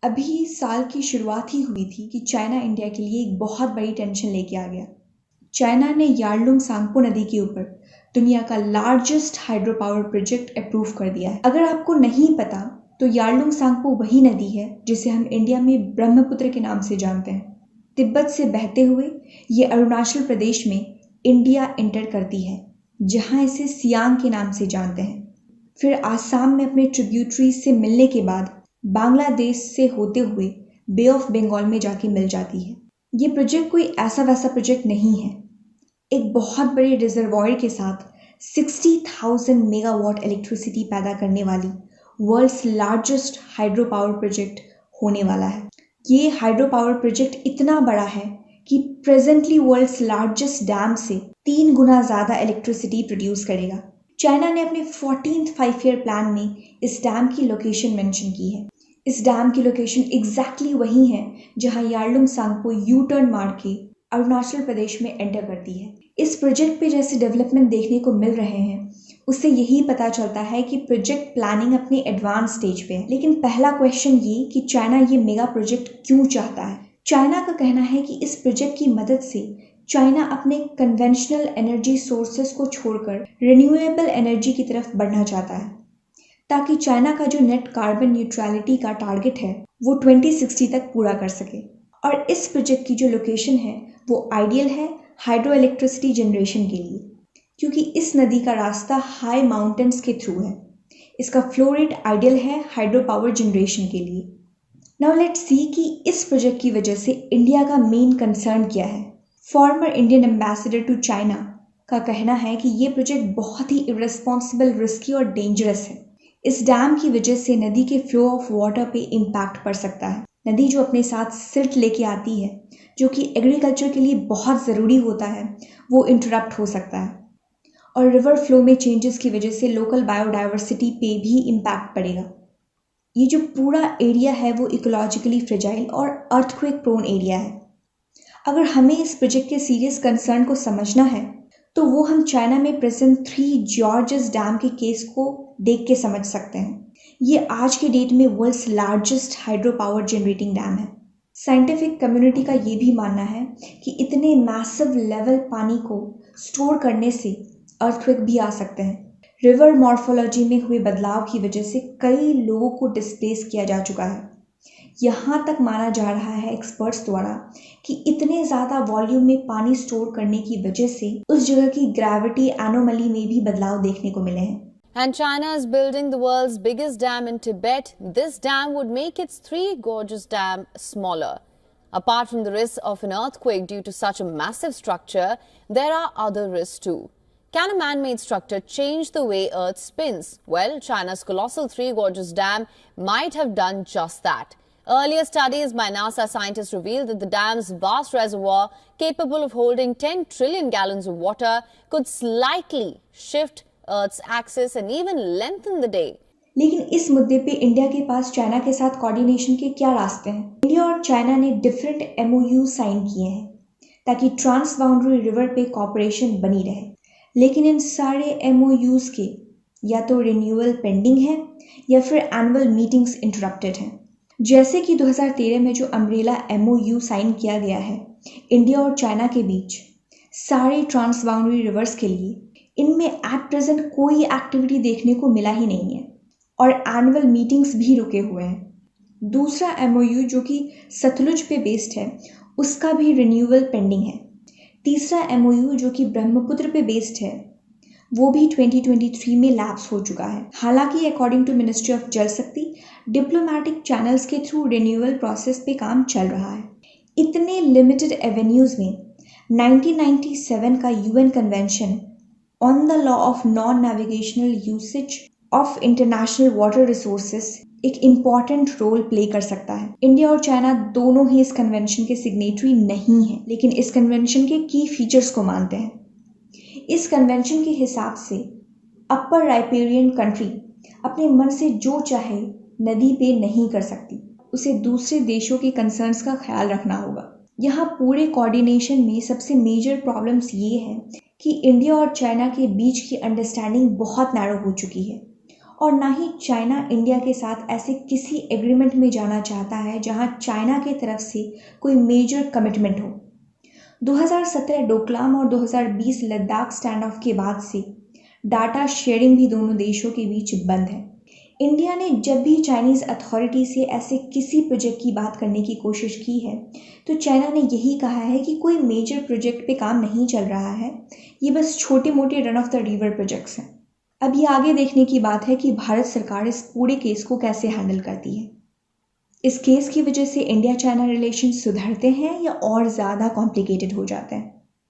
अभी साल की शुरुआत ही हुई थी कि चाइना इंडिया के लिए एक बहुत बड़ी टेंशन लेके आ गया। चाइना ने यारलुंग सांगपो नदी के ऊपर दुनिया का largest hydro power project approve कर दिया है। अगर आपको नहीं पता तो यारलुंग सांगपो वही नदी है जिसे हम इंडिया में ब्रह्मपुत्र के नाम से जानते हैं। तिब्बत से बहते हुए ये अरुणाचल प्रदेश में इंडिया एंटर करती है, जहां इसे सियांग के नाम से जानते हैं। फिर आसाम में अपने ट्रिब्यूटरीज से मिलने के बाद बांग्लादेश से होते हुए बे ऑफ बंगाल में जाके मिल जाती है। ये प्रोजेक्ट कोई ऐसा वैसा प्रोजेक्ट नहीं है। एक बहुत बड़े रिजर्वॉयर के साथ 60,000 मेगावाट इलेक्ट्रिसिटी पैदा करने वाली world's largest hydro power project होने वाला है। ये हाइड्रो पावर प्रोजेक्ट इतना बड़ा है कि प्रेजेंटली वर्ल्ड्स लार्जेस्ट डैम से 3 गुना ज़्यादा इलेक्ट्रिसिटी प्रोड्यूस करेगा। चाइना ने अपने 14th 5 ईयर प्लान में इस डैम की लोकेशन मेंशन की है। इस डैम की लोकेशन एग्जैक्टली वही है जहां यारलुंग सांगपो यू टर्न मार के अरुणाचल प्रदेश में एंटर करती है। इस प्रोजेक्ट पे जैसे डेवलपमेंट देखने को मिल रहे हैं, उससे यही पता चलता है कि प्रोजेक्ट प्लानिंग अपने एडवांस स्टेज पे है। लेकिन पहला क्वेश्चन ये कि चाइना ये मेगा प्रोजेक्ट क्यों चाहता है। चाइना का कहना है कि इस प्रोजेक्ट की मदद से चाइना अपने कन्वेंशनल एनर्जी सोर्सेस को छोड़कर रिन्यूएबल एनर्जी की तरफ बढ़ना चाहता है, ताकि चाइना का जो नेट कार्बन न्यूट्रलिटी का टारगेट है वो 2060 तक पूरा कर सके। और इस प्रोजेक्ट की जो लोकेशन है वो आइडियल है हाइड्रो इलेक्ट्रिसिटी जनरेशन के लिए, क्योंकि इस नदी का रास्ता हाई माउंटेन्स के थ्रू है। इसका फ्लो रेट आइडियल है हाइड्रो पावर जनरेशन के लिए। नाउ लेट्स सी कि इस प्रोजेक्ट की वजह से इंडिया का मेन कंसर्न क्या है। Former Indian ambassador to China का कहना है कि ये प्रोजेक्ट बहुत ही इररिस्पॉन्सिबल, रिस्की और डेंजरस है। इस डैम की वजह से नदी के फ्लो ऑफ वाटर पे इम्पैक्ट पड़ सकता है। नदी जो अपने साथ सिल्ट लेके आती है, जो कि एग्रीकल्चर के लिए बहुत ज़रूरी होता है, वो इंटरप्ट हो सकता है। और रिवर फ्लो में चेंजेस की वजह से लोकल बायोडाइवर्सिटी पे भी इम्पैक्ट पड़ेगा। ये जो पूरा एरिया है वो इकोलॉजिकली फ्रेजाइल और अर्थक्वेक प्रोन एरिया है। अगर हमें इस प्रोजेक्ट के सीरियस कंसर्न को समझना है तो वो हम चाइना में प्रेजेंट 3 जॉर्जेस डैम के केस को देख के समझ सकते हैं। ये आज के डेट में world's largest hydro power generating dam है। साइंटिफिक कम्युनिटी का ये भी मानना है कि इतने मैसिव लेवल पानी को स्टोर करने से अर्थक्वेक भी आ सकते हैं। रिवर मॉर्फोलॉजी में हुए बदलाव की वजह से कई लोगों को डिस्प्लेस किया जा चुका है। यहाँ तक माना जा रहा है एक्सपर्ट्स द्वारा कि इतने ज़्यादा वॉल्यूम में पानी स्टोर करने की वजह से उस जगह की ग्रेविटी एनोमली में भी बदलाव देखने को मिले हैं। And China is building the world's biggest dam in Tibet. This dam would make its Three Gorges Dam smaller. Apart from the risk of an earthquake due to such a massive structure, there are other risks too. Can a man-made structure change the way Earth spins? Well, China's colossal Three Gorges Dam might have done just that. Earlier studies by NASA scientists revealed that the dam's vast reservoir, capable of holding 10 trillion gallons of water, could slightly shift Earth's axis and even lengthen the day. लेकिन इस मुद्दे पे India के पास China के साथ coordination के क्या रास्ते हैं। इंडिया और चाइना ने डिफरेंट MOU साइन किए हैं ताकि ट्रांस बाउंड्री रिवर पे कॉपरेशन बनी रहे। लेकिन इन सारे MOUs के या तो रिन्यूअल पेंडिंग है या फिर एनुअल मीटिंग्स इंटरप्टेड हैं। जैसे कि 2013 में जो अम्ब्रेला MOU साइन किया गया है इंडिया और चाइना के बीच सारे ट्रांस बाउंड्री रिवर्स के लिए, इनमें एट प्रेजेंट कोई एक्टिविटी देखने को मिला ही नहीं है और एनुअल मीटिंग्स भी रुके हुए हैं। दूसरा MOU जो कि सतलुज पे बेस्ड है, उसका भी रिन्यूअल पेंडिंग है। तीसरा MOU जो कि ब्रह्मपुत्र पे बेस्ड है, वो भी 2023 में लैप्स हो चुका है। हालांकि अकॉर्डिंग टू मिनिस्ट्री ऑफ जल शक्ति, डिप्लोमेटिक चैनल्स के थ्रू रिन्यूअल प्रोसेस पे काम चल रहा है। इतने लिमिटेड एवेन्यूज में 1997 का UN convention on the law of non navigational usage of international water resources एक इम्पॉर्टेंट रोल प्ले कर सकता है। इंडिया और चाइना दोनों ही इस कन्वेंशन के सिग्नेटरी नहीं हैं, लेकिन इस कन्वेंशन के की फीचर्स को मानते हैं। इस कन्वेंशन के हिसाब से अपर राइपेरियन कंट्री अपने मन से जो चाहे नदी पे नहीं कर सकती, उसे दूसरे देशों के कंसर्न्स का ख्याल रखना होगा। यहाँ पूरे कोऑर्डिनेशन में सबसे मेजर प्रॉब्लम्स ये हैं कि इंडिया और चाइना के बीच की अंडरस्टैंडिंग बहुत नैरो हो चुकी है और ना ही चाइना इंडिया के साथ ऐसे किसी एग्रीमेंट में जाना चाहता है जहां चाइना की तरफ से कोई मेजर कमिटमेंट हो। 2017 डोकलाम और 2020 लद्दाख स्टैंड ऑफ के बाद से डाटा शेयरिंग भी दोनों देशों के बीच बंद है। इंडिया ने जब भी चाइनीज़ अथॉरिटी से ऐसे किसी प्रोजेक्ट की बात करने की कोशिश की है तो चाइना ने यही कहा है कि कोई मेजर प्रोजेक्ट पे काम नहीं चल रहा है, ये बस छोटे मोटे run of the river projects हैं। अब ये आगे देखने की बात है कि भारत सरकार इस पूरे केस को कैसे हैंडल करती है। इस केस की वजह से इंडिया चाइना रिलेशन सुधरते हैं या और ज़्यादा कॉम्प्लिकेटेड हो जाते हैं।